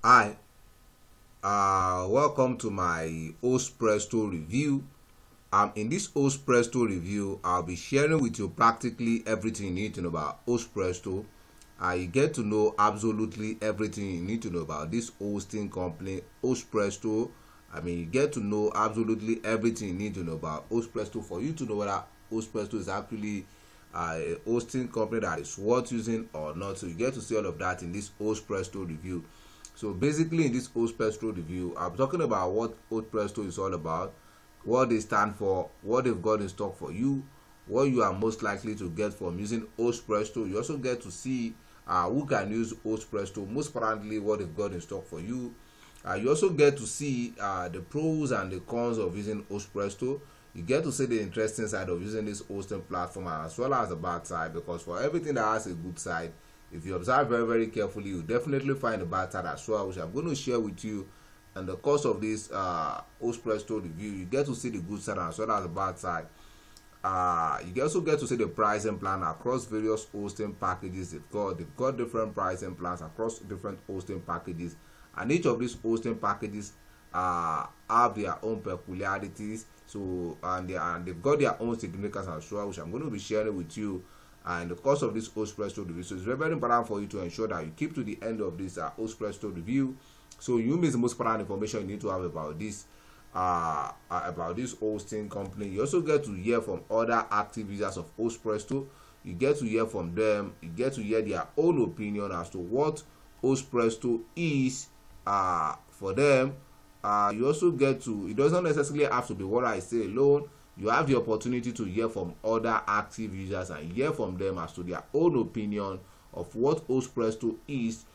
Hi, welcome to my Hostpresto review. In this Hostpresto review, I'll be sharing with you practically everything you need to know about Hostpresto. You get to know absolutely everything you need to know about this hosting company, Hostpresto. You get to know absolutely everything you need to know about Hostpresto for you to know whether Hostpresto is actually a hosting company that is worth using or not. So you get to see all of that in this Hostpresto review. So basically, in this Hostpresto review, I'm talking about what Hostpresto is all about, what they stand for, what they've got in stock for you, what you are most likely to get from using Hostpresto. You also get to see who can use Hostpresto, most importantly, what they've got in stock for you. You also get to see the pros and the cons of using Hostpresto. You get to see the interesting side of using this hosting platform as well as the bad side, because for everything that has a good side, if you observe very very carefully, you definitely find the bad side as well, which I'm going to share with you. And the course of this Hostpresto review, you get to see the good side as well as the bad side. You also get to see the pricing plan across various hosting packages. They've got different pricing plans across different hosting packages, and each of these hosting packages have their own peculiarities. So and they've got their own significance as well, which I'm going to be sharing with you. And the course of this Hostpresto review, so it's very very important for you to ensure that you keep to the end of this Hostpresto review, so you miss the most important information you need to have about this hosting company. You also get to hear from other active users of Hostpresto. You get to hear from them. You get to hear their own opinion as to what Hostpresto is for them. You also get to, it doesn't necessarily have to be what I say alone. You have the opportunity to hear from other active users and hear from them as to their own opinion of what Hostpresto is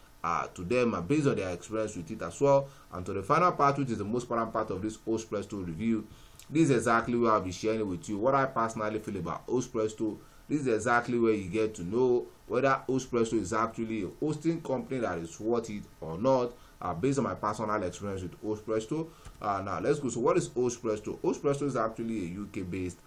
to them, and based on their experience with it as well. And to the final part, which is the most important part of this Hostpresto review, this is exactly where I'll be sharing with you what I personally feel about Hostpresto. This is exactly where you get to know whether Hostpresto is actually a hosting company that is worth it or not, based on my personal experience with Hostpresto. Now let's go. So what is Hostpresto? Hostpresto is actually a UK-based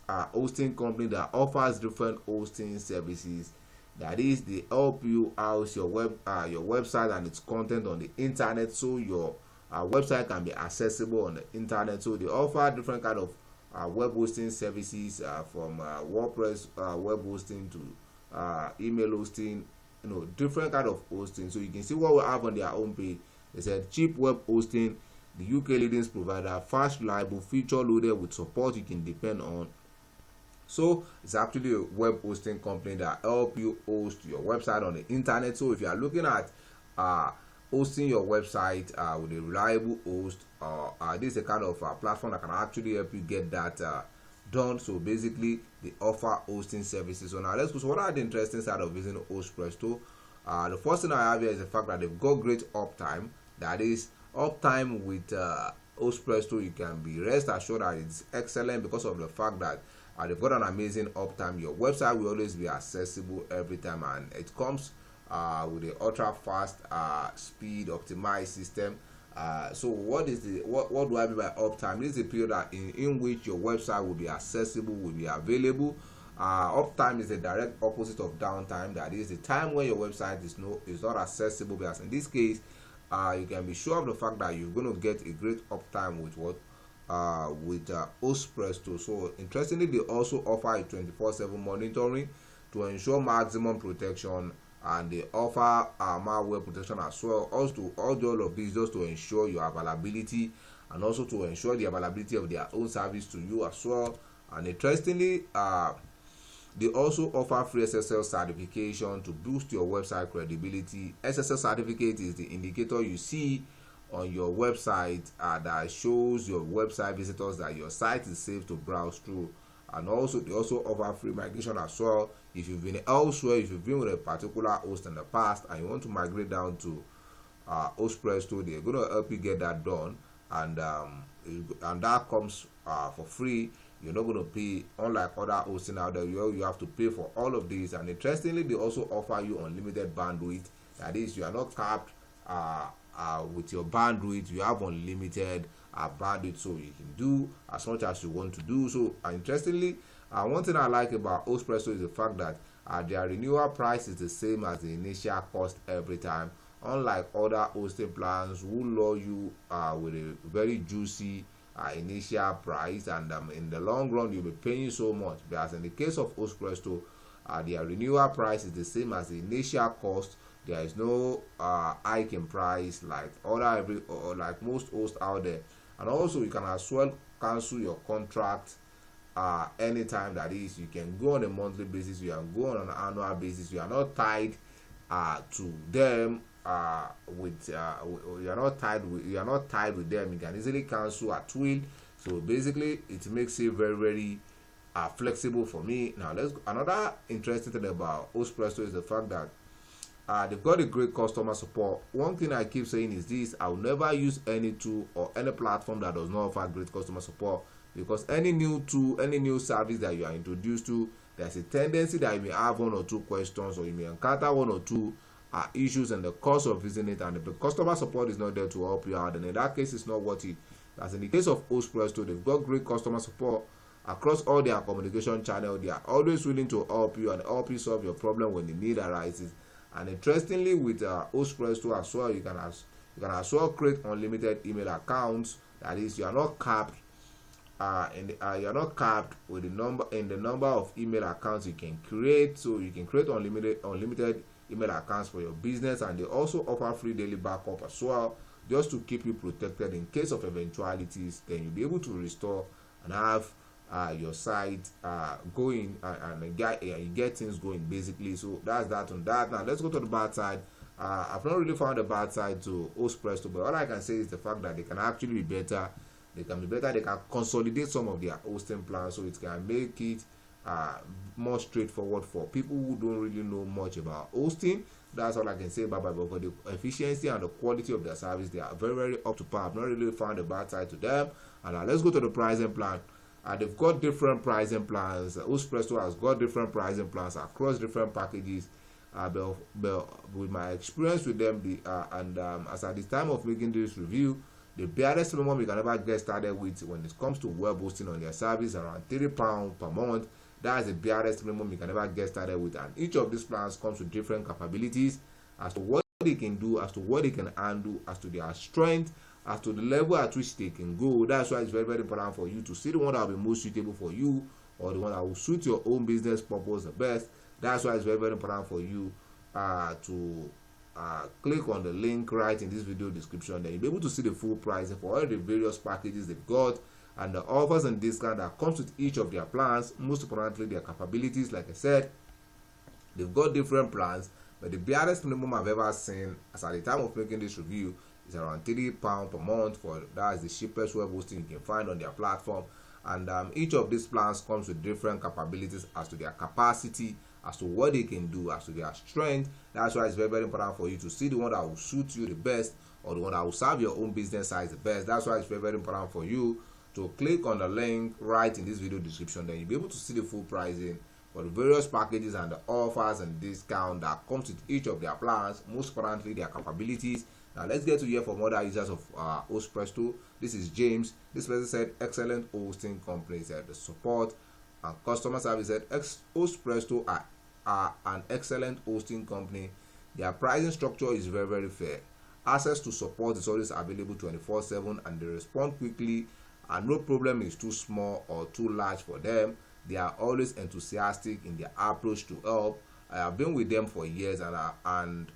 hosting company that offers different hosting services. That is, they help you house your website and its content on the internet, so your website can be accessible on the internet. So they offer different kind of web hosting services, from WordPress web hosting to email hosting, different kind of hosting. So you can see what we have on their own page. They said cheap web hosting, the UK leading provider, fast, reliable, feature loaded with support you can depend on. So it's actually a web hosting company that help you host your website on the internet. So if you are looking at hosting your website with a reliable host, this is a kind of platform that can actually help you get that done. So basically, they offer hosting services. So now let's go. So what are the interesting side of using Hostpresto? The first thing I have here is the fact that they've got great uptime. That is, uptime with Hostpresto, you can be rest assured that it's excellent because of the fact that they've got an amazing uptime. Your website will always be accessible every time, and it comes with the ultra fast speed optimized system. So what do I mean by uptime? This is a period in which your website will be accessible, will be available. Uptime is the direct opposite of downtime. That is the time when your website is not accessible. Because in this case, you can be sure of the fact that you're going to get a great uptime with Hostpresto. So interestingly, they also offer a 24/7 monitoring to ensure maximum protection, and they offer malware protection as well. Also, all of these just to ensure your availability, and also to ensure the availability of their own service to you as well. And interestingly, they also offer free SSL certification to boost your website credibility. SSL certificate is the indicator you see on your website that shows your website visitors that your site is safe to browse through. And also they also offer free migration as well. If you've been elsewhere, if you've been with a particular host in the past and you want to migrate down to Hostpresto, they're going to help you get that done, and that comes for free. You're not going to pay, unlike other hosting out there. You have to pay for all of these. And interestingly, they also offer you unlimited bandwidth. That is, you are not capped with your bandwidth. You have unlimited bandwidth, so you can do as much as you want to do. So interestingly, one thing I like about Hostpresto is the fact that their renewal price is the same as the initial cost every time. unlike other hosting plans who lure you with a very juicy initial price, and in the long run you'll be paying so much. Whereas in the case of Hostpresto, their renewal price is the same as the initial cost. There is no hike in price like like most hosts out there. And also you can as well cancel your contract anytime. That is, you can go on a monthly basis, you can go on an annual basis. You are not tied to them you are not tied with them. You can easily cancel at will. So basically it makes it very, very flexible for me. Now another interesting thing about Hostpresto is the fact that they've got a great customer support. One thing I keep saying is this: I will never use any tool or any platform that does not offer great customer support, because any new tool, any new service that you are introduced to, there's a tendency that you may have one or two questions, or you may encounter one or two issues in the course of using it, and if the customer support is not there to help you out, then in that case it's not worth it. As in the case of Hostpresto, they've got great customer support across all their communication channels. They are always willing to help you and help you solve your problem when the need arises. And interestingly, with Hostpresto as well, you can as well create unlimited email accounts. That is, you are not capped you are not capped with the number of email accounts you can create. So you can create unlimited email accounts for your business, and they also offer free daily backup as well, just to keep you protected in case of eventualities. Then you'll be able to restore and have your site going and get things going basically. So that's that on that. Now let's go to the bad side. I've not really found a bad side to Hostpresto, but all I can say is the fact that they can actually be better. They can be better. They can consolidate some of their hosting plans, so it can make it more straightforward for people who don't really know much about hosting. That's all I can say about it. But for the efficiency and the quality of their service, they are very, very up to par. I've not really found a bad side to them. And now let's go to the pricing plan. They've got different pricing plans. Hostpresto has got different pricing plans across different packages. But with my experience with them, as at the time of making this review, the barest minimum you can ever get started with when it comes to web hosting on their service around £30 per month. That's the barest minimum you can ever get started with. And each of these plans comes with different capabilities as to what they can do, as to what they can handle, as to their strength, as to the level at which they can go. That's why it's very, very important for you to see the one that will be most suitable for you, or the one that will suit your own business purpose the best. That's why it's very, very important for you to click on the link right in this video description. Then you'll be able to see the full pricing for all the various packages they've got, and the offers and discount that comes with each of their plans. Most importantly, their capabilities. Like I said, they've got different plans, but the barest minimum I've ever seen as at the time of making this review is around £30 per month. That is the cheapest web hosting you can find on their platform. And each of these plans comes with different capabilities as to their capacity, as to what they can do, as to their strength. That's why it's very, very important for you to see the one that will suit you the best, or the one that will serve your own business size the best. That's why it's very, very important for you to click on the link right in this video description. Then you'll be able to see the full pricing for the various packages and the offers and discount that comes with each of their plans. Most importantly, their capabilities. Now let's get to hear from other users of Hostpresto. This is James. This person said, excellent hosting company. Said the support and customer service. Said Hostpresto are an excellent hosting company. Their pricing structure is very, very fair. Access to support is always available 24/7, and they respond quickly, and no problem is too small or too large for them. They are always enthusiastic in their approach to help. I have been with them for years, and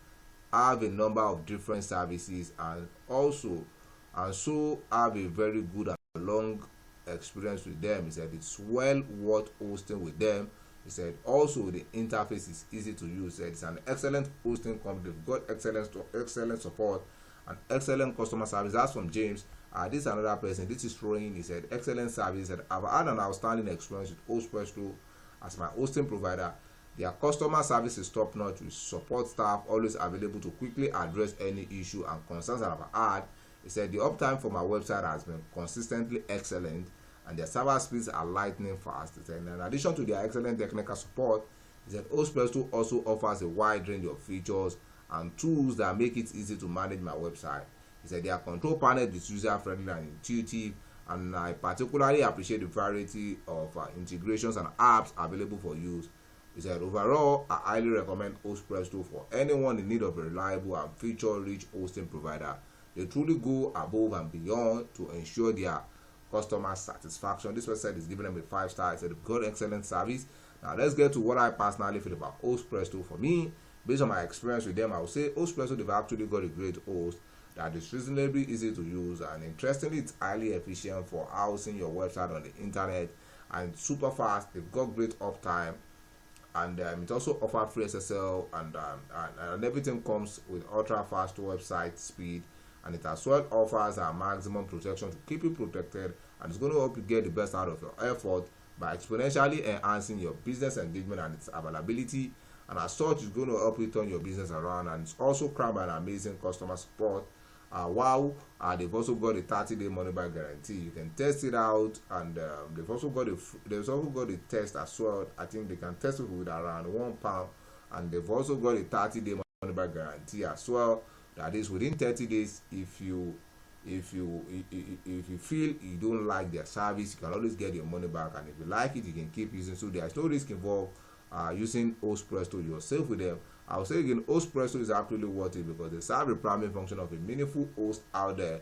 have a number of different services, and so have a very good and long experience with them. He said it's well worth hosting with them. He said also the interface is easy to use. He said it's an excellent hosting company. They've got excellent support and excellent customer service. That's from James. This is another person. This is Rohin. He said excellent service. He said I've had an outstanding experience with Hostpresto as my hosting provider. Their customer service is top notch, with support staff always available to quickly address any issue and concerns that I've had. He said the uptime for my website has been consistently excellent, and their server speeds are lightning fast. He said in addition to their excellent technical support, he said Hostpresto also offers a wide range of features and tools that make it easy to manage my website. He said their control panel is user friendly and intuitive, and I particularly appreciate the variety of integrations and apps available for use. He said, overall, I highly recommend Hostpresto for anyone in need of a reliable and feature-rich hosting provider. They truly go above and beyond to ensure their customer satisfaction. This website is giving them a 5-star. It's a good, excellent service. Now, let's get to what I personally feel about Hostpresto. For me, based on my experience with them, I would say Hostpresto, they've actually got a great host that is reasonably easy to use, and interestingly, it's highly efficient for housing your website on the internet, and super fast. They've got great uptime, and it also offers free SSL, and everything comes with ultra fast website speed, and it as well offers a maximum protection to keep you protected, and it's going to help you get the best out of your effort by exponentially enhancing your business engagement and its availability. And as such, it's going to help you turn your business around, and it's also crowned by an amazing customer support. They've also got a 30-day money back guarantee. You can test it out, and they've also got a test as well. I think they can test it with around £1, and they've also got a 30-day money back guarantee as well. That is, within 30 days, if you feel you don't like their service, you can always get your money back, and if you like it, you can keep using. So there's no risk involved using Hostpresto yourself with them. I would say again, Hostpresto is actually worth it because they serve the primary function of a meaningful host out there.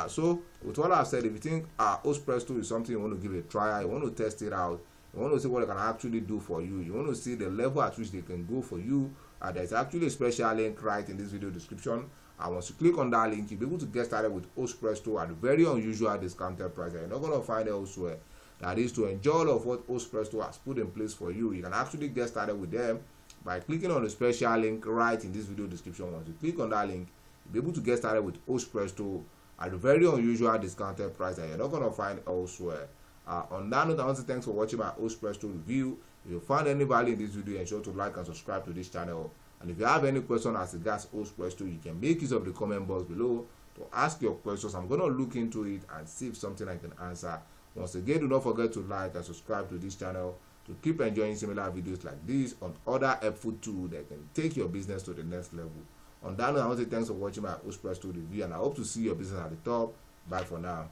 So with what I've said, if you think Hostpresto is something you want to give it a try, you want to test it out, you want to see what it can actually do for you, you want to see the level at which they can go for you, there's actually a special link right in this video description. Once you click on that link, you'll be able to get started with Hostpresto at a very unusual discounted price that you're not going to find elsewhere. That is, to enjoy all of what Hostpresto has put in place for you, you can actually get started with them by clicking on the special link right in this video description. Once you click on that link, you'll be able to get started with Hostpresto at a very unusual discounted price that you're not going to find elsewhere. On that note, I want to thanks for watching my Hostpresto review. If you find any value in this video, ensure to like and subscribe to this channel. And if you have any question as regards Hostpresto, you can make use of the comment box below to ask your questions. I'm going to look into it and see if something I can answer. Once again, do not forget to like and subscribe to this channel to keep enjoying similar videos like this on other helpful tools that can take your business to the next level. On that note, I want to say thanks for watching my Hostpresto review, and I hope to see your business at the top. Bye for now.